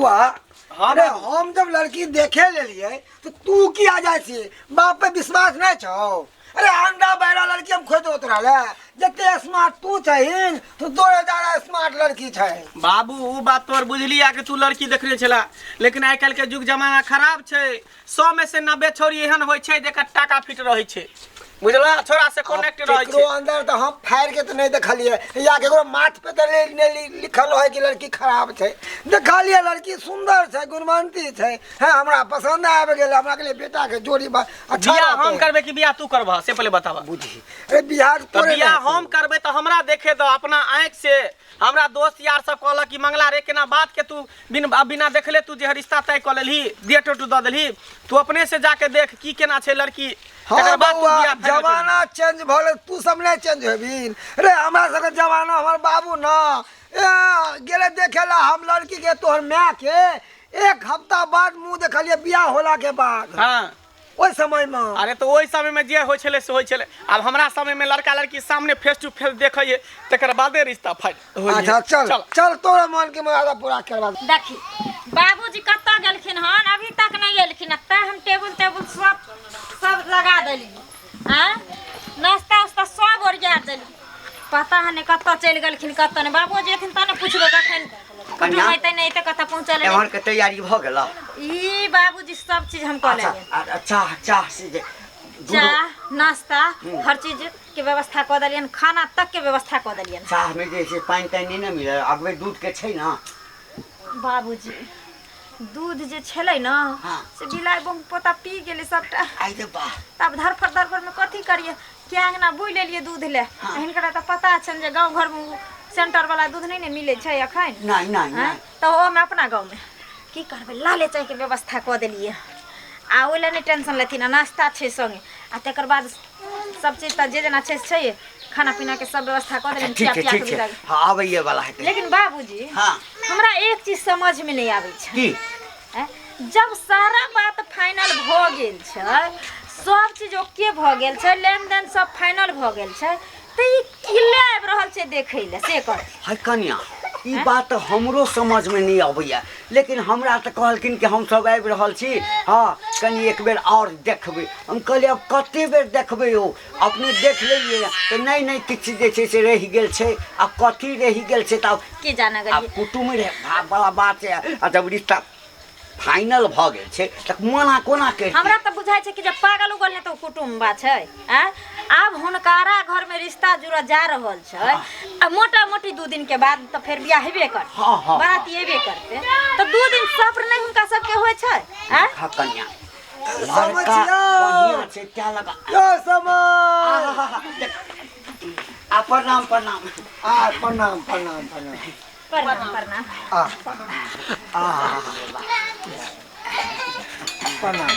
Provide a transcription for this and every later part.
बउआ हाँ अरे हम जब लड़की देखे ले लिए तो तू की आ जाए छी बाप पे विश्वास नहीं छो। अरे अंडा बैरा लड़की हम खोज उतरा ले जते स्मार्ट तू छहीन तो 2000 स्मार्ट लड़की छै। बाबू वो बात तोर बुझलिया कि तू लड़की देखले छला लेकिन आइ काल्हि के युग जमाना खराब छै। 100 में से 90 छोरी एहन होइ छै जेकर टाका फिट रहै छै बुझला छोरा से कनेक्ट रहै छै। अंदर तो हम फाड़ के तो नहीं देखलिए या केकरो माथ पे तो लिखल है कि लड़की खराब छै। देखलिए लड़की सुंदर छै गुणवंती छै है हमरा पसंद आबि गेल हमरा के लिए बेटा के जोड़ी अच्छा बियाह हम करबे कि बियाह तू करबह से पहले बतावा। बुझी अरे बिहार तो बियाह हम करबे तो हमरा देखे दो अपना आंख से। हमरा दोस्त यार सब कहलक कि मंगला रे केना बात के तू बिना देखले तू जे रिश्ता तय कर लेलही डेट उट दऽ देलही तू अपने से जाके देख की केना छै लड़की। हाँ बउआ जमाना चेंज भले तू सब नहीं चेंज हेबिन। रे हमरा सबके जमाना हमर बाबू न गेले देखेला हम लड़की के तोहर माय के 1 हफ्ता बाद मुंह देखलिए बियाह होला के बाद। हाँ ओइ समय में अरे तो ओइ समय में जे होइ छले से होइ छले। अब हमरा समय में लड़का लड़की सामने फेस टू फेस देखइए तकर बादे रिश्ता फाइट होइए। अच्छा चल चल तोरा मन के मुरादा पूरा करवा देखी बाबूजी कत्ता गेलखिन हन अभी तक नहीं एलखिन त हम टेबुल सब लगा देली हां नाश्ता उस्ता सब ओरिया देली पता है नहीं कत्ता चल गेलखिन कत्ता नहीं। बाबूजी एथिन त ने पूछबे कखन कन्या होइते नहीं त कत्ता पहुंचल एमन के तैयारी भ गेल ई बाबूजी सब चीज हम कर लेंगे। अच्छा चाह से चाह नाश्ता हर चीज के व्यवस्था कर दलियन खाना तक के व्यवस्था कर दलियन। चाह में जैसे पानी तानी नहीं मिले अगवे दूध के छै ना बाबूजी दूध जे छलै ना से बिलाइ बम पोता पी गेलै सबटा। आई रे बा तब धरफर में कथी करिए के अंगना बुइ लेलिए दूध ले हिनकरा त पता छन जे गांव घर में सेंटर वाला दूध नहीं ने मिले छै अखन नहीं तो ओ में अपना गांव में की करबे लाले चाय के व्यवस्था कर देलिए आ ओले नहीं टेंशन लेथिन नाश्ता छै संगे आ तकर बाद सब चीज त जे जना छै खाना पीना के सब व्यवस्था कर देलिए ठीक है हां आबैए वाला है। लेकिन बाबूजी हां हमरा एक चीज समझ में नहीं आबै छै की जब सारा बात फाइनल भ गेल छै सब चीज ओके भ गेल छै लेन देन सब फाइनल भ गेल छै त ई किल्ले आबि रहल छै देखै ले से कर है कन्या ई बात हमरो समझ में नहीं आबैया लेकिन हमरा त कहलकिन कि हम सब आबि रहल छी हां कनी एक बेर और देखबे हम कहलिए अब कते बेर देखबे हो अपने देख लेलिए तो नहीं किछ जे छै से रह गेल छै अब कथी रह गेल छै त के जाना गलिए कुटुम रे बड़ा बात है जब रिश्ता फाइनल भ गेल छै त मना कोना कर हमरा त बुझाय छै कि जब पागल उगल ने तो कुटुम बा छै अब हुनकारा घर में रिश्ता जुड़ा जा रहल छै आ मोटा मोटी 2 दिन के बाद तो फिर बियाह हेबे कर बारात हेबे करते तो 2 दिन सब्र नहीं हुनका सबके होय छै हां कन्या समझिया बढ़िया छै क्या लगा यो समझ आ प्रणाम प्रणाम आ प्रणाम प्रणाम प्रणाम प्रणाम आ प्रणाम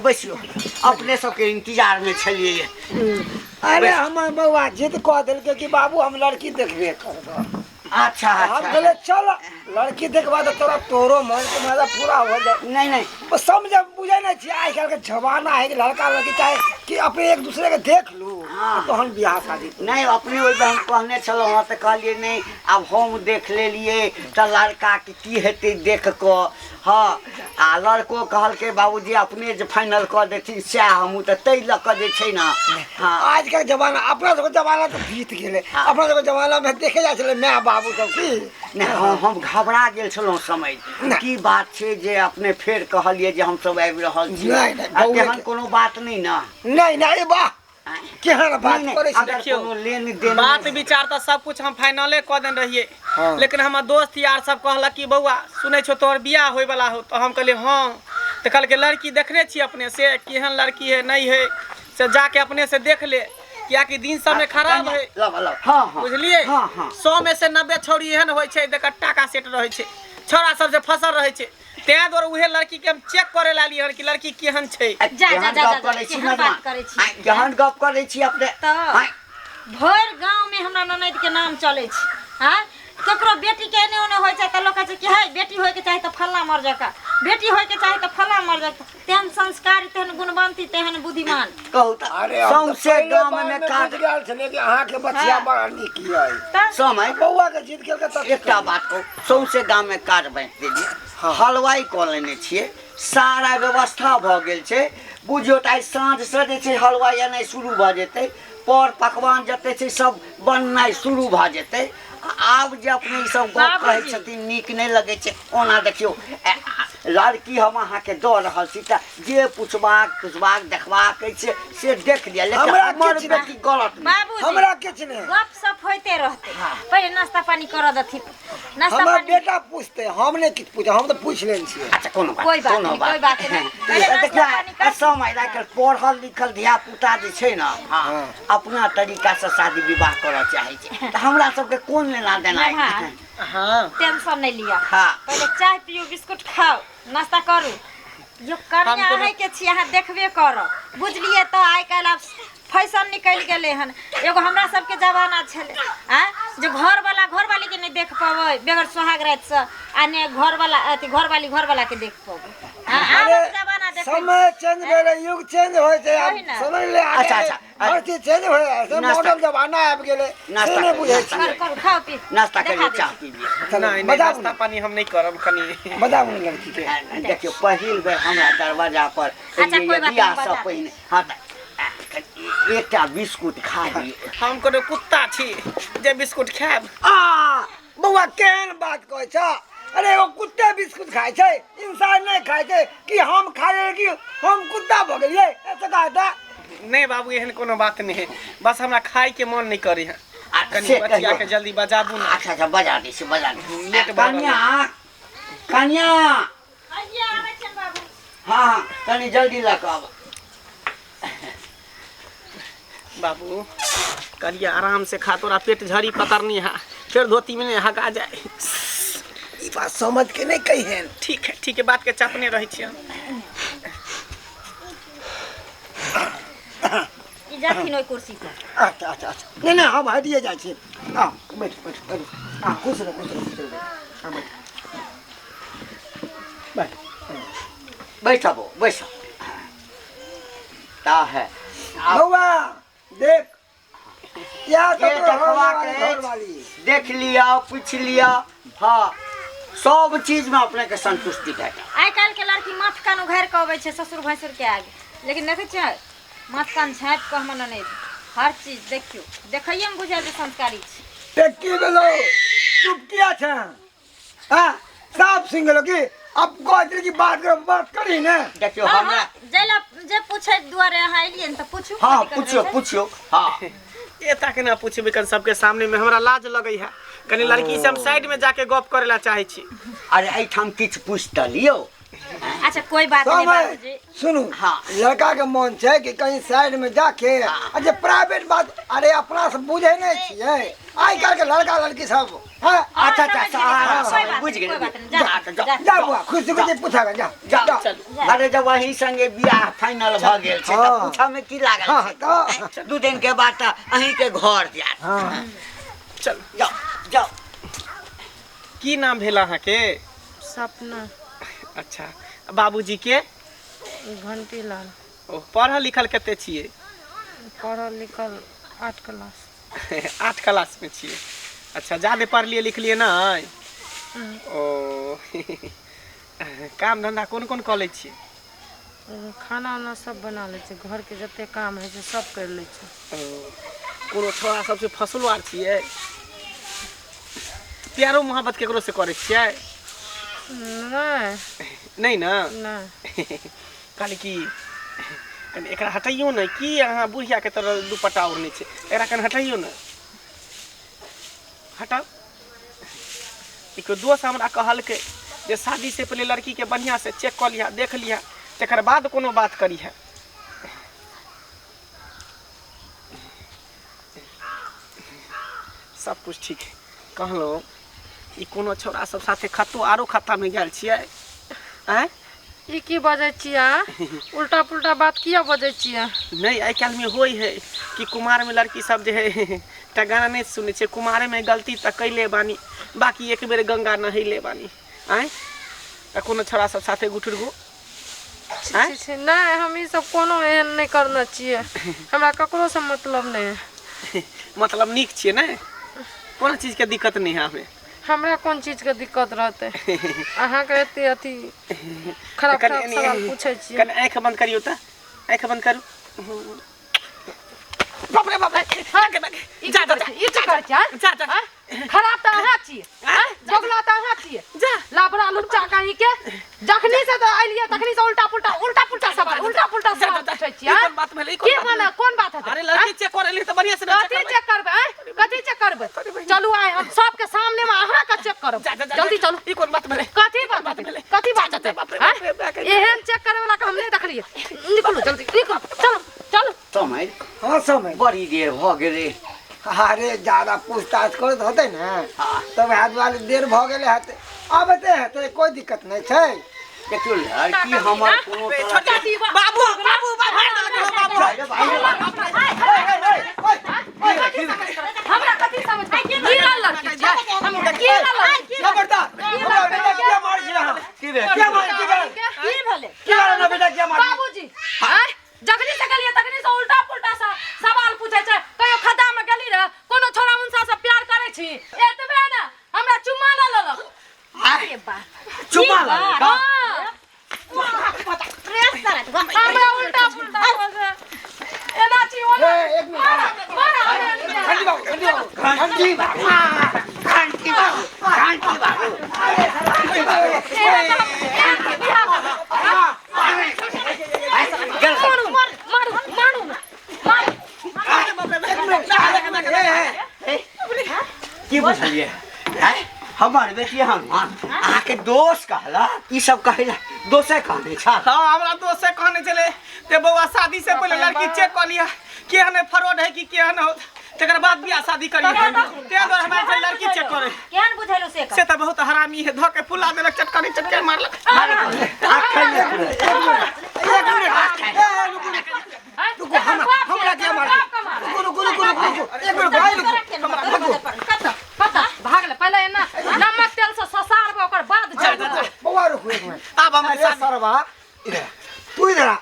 बैसियो अपने सबके इंतजार में छलिए। अरे हमर बउआ जिद कह देलकै कि बाबू हम लड़की देखबे करब। अच्छा हम कहले चल लड़की देखबा तो तोरो मन के मजा पूरा हो जाए। नहीं समझ बुझे नहीं छी आइ काल के जमाना है कि लड़का लड़की चाहे कि अपने एक दूसरे के देख लू तो हम बियाह शादी नहीं अपने ओइ हम कहने छलो हां त कहलिए नहीं अब हम देख लेलिए त लड़का के की हेते देख को हां आ लड़को कहल के बाबूजी अपने जे फाइनल कर देती से हम त तै ल क जे छै ना। हां आज का जमाना अपना सब जमाना तो बीत गेले अपना सब जमाना में देखे जा छले माय बाबू सब की नहीं हम घबरा गेल छलो समय की बात छै जे अपने फेर कहलिए जे हम सब आबि रहल छी केहन कोनो बात नहीं ना नहीं वाह केहन बात करे छी देखियो लेन देन बात विचार तो सब कुछ हम फाइनले क देन रहिए लेकिन हमर दोस्त यार सब कहलक कि बउआ सुनै छौ तोहर बियाह होय वाला हो तो हम कहलिए हां तो कल के लड़की देखने छी अपने से केहन लड़की है नहीं है से जाके अपने से देख ले क्या कि दिन समय खराब है हां बुझलिए 100 में से 90 छोरी एहन होय छै जेकर टाका सेट रहै छै छोरा सब जे फसल रहै छै ते दोर उहे लड़की के हम चेक करे लाली हन कि लड़की केहन छै जा बात करे छी गहन गप करे छी अपने भर गांव में हमरा ननद के नाम चले छै हां ककरो बेटी के एने ओने होय छै त लोग कहै छै कि हे बेटी होय के चाहे त फल्ला मर जाका बेटी होय के चाहे त फल्ला मर जाका तेहन संस्कारी तेहन गुणवंती तेहन बुद्धिमान कहू त अरे सौंसे गांव में काट गेल छने कि अहाँ के बच्चा बड़ा नीक है समय बउआ के जीत के त एकटा बात कहू सौंसे गांव में काट बांट देली हलवाई कऽ लेने छियै, सारा व्यवस्था भऽ गेल छै। बुझियौ तऽ आइ साँझसँ जे छै हलवाई एनाइ शुरू भऽ जेतै, पर पकवान जते छै सब बननाइ शुरू भऽ जेतै। आब जे अपने ई सब गप कहै छथिन नीक नहि लगै छै। ओना देखियौ लड़की हम अहाँके दऽ रहल छी तऽ जे पुछबाक देखबाक अछि से देख लिअ, लेकिन हमर बेटी गलत नहि। बाबूजी हमरा किछु नहीं, गप सप होते रहते। पहले नाश्ता पानी कर दथिन। नाश्ता हमर पानी बेटा पूछते, हम नहीं किछु पूछे, हम तो पूछ लेने छियै। अच्छा कोनो बात कोई बात कोनो नहीं, बात कोई बात नहीं। पहले नाश्ता पानी कर। समय आइकाल्हि पढ़ल लिखल धिया पुता जे छै ने, अपना तरीका से शादी विवाह करऽ चाहै छै, तऽ हमरा सबके कोन लेना देना है? हाँ टेंशन नहीं लिया। हाँ। पहले चाय पियो, बिस्कुट खाओ, नाश्ता करू। जो कन्या है के छी अहाँ देखबे करब, बुझलिए। तो आइ काल्हि आब फैशन निकल गेले हन। एगो हमरा सबके जमाना छले जो घर वाली के नहीं देख पावे बगैर सुहाग रात से, आ ने घर वाला के देख पावे। जमाना देख समय चेंज भेले, युग चेंज होय छै, वही ना। समझ ले। अच्छा, हर चीज चेंज होय है, मॉडर्न जमाना आबि गेले, से नहीं बुझै छी। कर खाओ पी नाश्ता देखा करिए, दे। चाह पीजिए। नहीं नहीं, नाश्ता पानी हम नहीं करब कनी। बताबू ने लड़की के। देखियो पहिल बेर हमरा दरवाजा पर अच्छा, कोई बात नहीं, बियाह बता। से पहिने हाँ एकटा बिस्कुट खा दिए। हम कोनो कुत्ता छी जे बिस्कुट खायब? बउआ केहन बात कहै छ? अरे वो कुत्ते बिस्कुट खाय छै, इंसान नहीं खाय छै कि हम खाए कि हम कुत्ता भऽ गेलियै? ऐसे कहता नहीं बाबू, एहन कोनो बात नहीं है, बस हमरा खाए के मन नहीं करे है। कनी से बचिया कहियो। के जल्दी बजाबू ना। अच्छा बजा दी से बजा दी। लेट भऽ रहल कन्या कन्या आइए आबै छन बाबू। हाँ कनी जल्दी लऽ कऽ आब। बाबू करिए आराम से खा, तोरा पेट झड़ी पतरनी है, फिर धोती में नहीं हगा जाए। ई बात समझ के नहीं कहिन। ठीक है, बात के चापने रहे छी हम। ई जाथिन ओइ कुर्सी पर। अच्छा अच्छा अच्छा, नहीं नहीं हम हटिए जाइ छी। बैठ बैठ बैठ, खुश रह खुश रह खुश रह। बैठ बैठ बैठो बैठो। ता है बउआ देख, क्या जे देखबाक घर अछि, वाली देख लिया पूछ लिया। हाँ सब चीज में अपने के संतुष्टि भेटत। आइ काल्हि के लड़की माथ कान उघारि के अबै छै ससुर भैंसुर के आगे, लेकिन देखै छियै माथ कान झाँपि के हमर नहीं। हर चीज देखियो, देखैये में बुझाय जे संस्कारी छी। टेक्की बेलो चुप किया छ? हां साफ सिंह लो की अब कोई की बात करी ने। देखियो हाँ, हमरा हाँ, जेला जे पूछे दुआरे अहाँ एलियै न तऽ पूछू। हाँ कथी करबै छै? पूछियो हाँ। ये तक ना पूछबे कन सबके सामने में हमरा लाज लगै है। कनी लड़की से हम साइड में जाके गप करे ला चाहे छी। अरे एठाम किछ पूछ त लियो। अच्छा कोई बात नहीं बाबूजी। सुनू हाँ। लड़का के मन छै कि कहीं साइड में जाके जे प्राइवेट बात, अरे अपना से बुझे नहीं छियै आइ काल्हि के लड़का लड़की सब। अच्छा समझ गेलियै, कोई बुझ बात नहीं, कोई बात नहीं, गेल। जा, जा। जा बुआ खुशी खुशी पूछा जा जाओ चल। अरे जब वही संगे बियाह फाइनल भ गेल छै त हाँ। पूछा में की लागल हाँ, छै? तो। 2 दिन के बाद त अहीं के घर जात। हां चल। जाओ जाओ। की नाम भेल अहाँ के? सपना अच्छा, बाबूजी के? घंटी लाल। ओ पढ़ल लिखल कते छिए? पढ़ल लिखल 8 क्लास। 8 क्लास में छिए। अच्छा, ज्यादा पढ़लिए लिखलिए नहीं? ओ काम धंधा कोन कोन कऽ लै छिए? खाना उना सब बना ले छै, घर के जते काम है से सब कर ले छै। कोनो छोरा सबसे फसलो आर छिए? प्यारो मोहब्बत केकरो से करे छिए? नहीं नहीं ना? नहीं कहली कि कनी एकरा हटाइयो न, की अहाँ बुढ़िया के तरह दुपट्टा ओढ़ने छै, एकरा कनी हटाइयो न। हटाओ। एक दोस्त हमरा कहलकै जे शादी से पहले लड़की के बढ़िया से चेक कर लिया, देख लिया, तकर बाद कोनो बात करी है। सब कुछ ठीक है। कहलहुँ ई कोनो छोरा सब साथे खत्तो आरो खत्ता में गेल छियै? आँय ई की बजै छियै? उल्टा पुल्टा बात किया बजै छियै? नहीं, आइ काल्हि में होई है कि कुमार में लड़की सब जे है एकटा गाना नहीं सुने छे, कुमारे में गलती त कैले बानी, बाकी एक बेर गंगा नहैले बानी। आँय त कोनो छोरा सब साथे गुठुरगु? आँय नहीं हम ई सब कोनो एहन नहीं करना चाहिए, हमरा ककरो से मतलब नहीं है। मतलब नीक छियै ने, कोनो चीज के दिक्कत नहीं है हमें। हमरा कौन चीज के दिक्कत रहते अहाँ के एते अथी खराब खराब सवाल पूछे छी कने आँख बंद करियो त आँख बंद करू बाप रे हाँ के जा जा ई चक्कर छ जा जा खराब त अहाँ छिए जोगला त अहाँ छिए जा लाबरा लुच्चा कहीं के जखनी से त आइलिए तखनी से उल्टा पुल्टा सवाल पूछै छी कौन बात भेलै की माने कोन बात है अरे लड़की चेक करली त बढ़िया से कथी चेक करबै चलू आइ हम सबके सामने में अहाँ का चेक करब जल्दी चलू ई कोन बात भेलै कथी बात है एहन चेक करे वाला के हम नहीं देखलिए निकलू जल्दी निकलू चलो समय हाँ समय बड़ी देर भ गेले अरे ज्यादा पूछताछ करत होते ना तब हाथ वाले देर भ गेले हते अबते हते कोई दिक्कत नहीं छै देखियो लड़की हमर कोनो तरह बाबू हमरा कथी समझ गिरल लड़की छै हम गिरल लड़की खबरदार हमरा बेटा क्या मार दिया की रे क्या मार दिया की भले क्या ना बेटा क्या मार बाबूजी जखनी से गेलिए तखनी से उल्टा पुल्टा सा सवाल पूछे छै कहियो खड्डा में गेली रे कोनो छोरा मुंसा से प्यार करे छी एतबे ना हमरा चुम्मा ल लेलक अरे बाप चुम्मा ला प्रेस करत हमरा उल्टा पुल्टा बोल एना छी ओना एक मिनट घंटी बाबू की बुझलिए हमार बेटी हम आके दोस्त कहला ई सब कहला दोसे कहने छा हां हमरा दोस्त से कहने चले ते बउआ शादी से पहले लड़की चेक कर लिया केहन फ्रॉड है कि केहन हो तकर बाद बियाह शादी करिए ते द्वारा हमारे लड़की चेक करे केहन बुझैलो से से त बहुत हरामी है धके फुला देलक चटकानी मारलक रुको हमरा क्या मार रुको एक मिनट भाई रुको पता भाग ले पहले ना नमक तेल से ससारबे ओकर बाद जा बउआ रुको एक मिनट अब हम अरे सरवा इधर तू इधर आ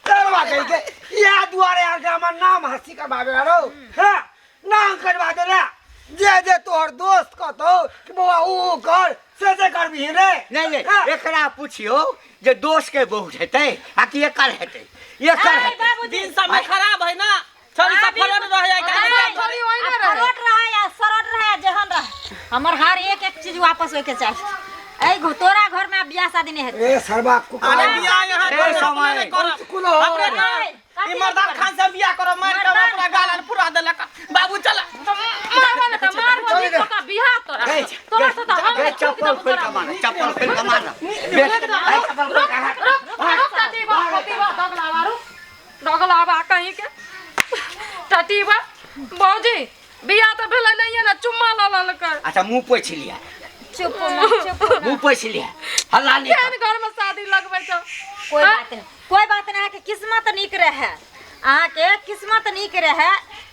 सरवा कहीं के या दुआरे आके हमर नाम हंसी करवावे रो हां नाम करवा दे रे जे तोहर दोस्त कहतो कि बउआ ऊ कर से करबी रे नहीं एकरा पूछियो जे दोस्त के बहुत हेतै आ कि एकर हेतै एकर हेतै दिन समय खराब है ना छोरी सब फ्रॉड रह जाए छोरी ओइ में रहे सरोट रहा या सरोट रहा जेहन रहा हमर हर एक चीज वापस होके चाहिए ऐ तोरा घर में बियाह शादी नहीं है ए सरवा को अरे बियाह यहां समय कुलो ई मर्दान खान से बियाह करो मार के अपना गालन पूरा देलक बाबू चला मारवा ना त मारवा जी का बियाह तोरा तोरा से त हम चप्पल खोल के मार चप्पल खोल के मार डगलावा कहीं के टटीबा बौजी बियाह त भेलै नहीं ना चुम्मा ल ललकर अच्छा मुंह पोछ लिया चुप ना मुंह पोछ लिया हल्ला नहीं केहन घर में शादी लगबै छ कोई बात नहीं कि किस्मत नीक रहे अहाँ के किस्मत नीक रहे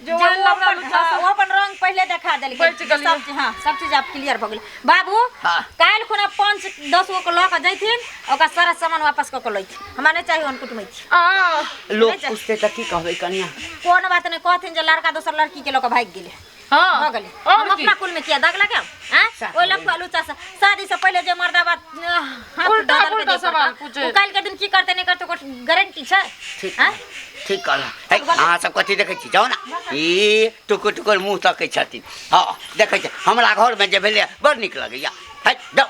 जो लबड़ा लुच्चा सब अपन रंग पहले दिखा देल बच गेलियै। सब चीज हां सब चीज आप क्लियर भ गेल बाबू हाँ। काल खुना 5-10 गो को ल के जैथिन ओकर सारा सामान वापस क के लैथिन हमरा नहीं चाहिए उनको कुटमै छी लोग पूछते त की कहबै कन्या कोन बात नहीं कहथिन जे लड़का दोसर लड़की के लोग भाग गेले हां हो गेले हम अपना कुल में किया दाग लगे हैं ओइ लफा लुचा से शादी से पहले जे मर्दा बात उल्टा पुल्टा सवाल पूछे काल के दिन की करते नहीं करते कोई गारंटी छै हैं ठीक कहला अहाँ सब कथी देखै छी जाओ ना ई टुकुर मुंह तकै छथिन हाँ देखै छी हमरा घर में जे भेलै बड़ नीक लगैया है जाओ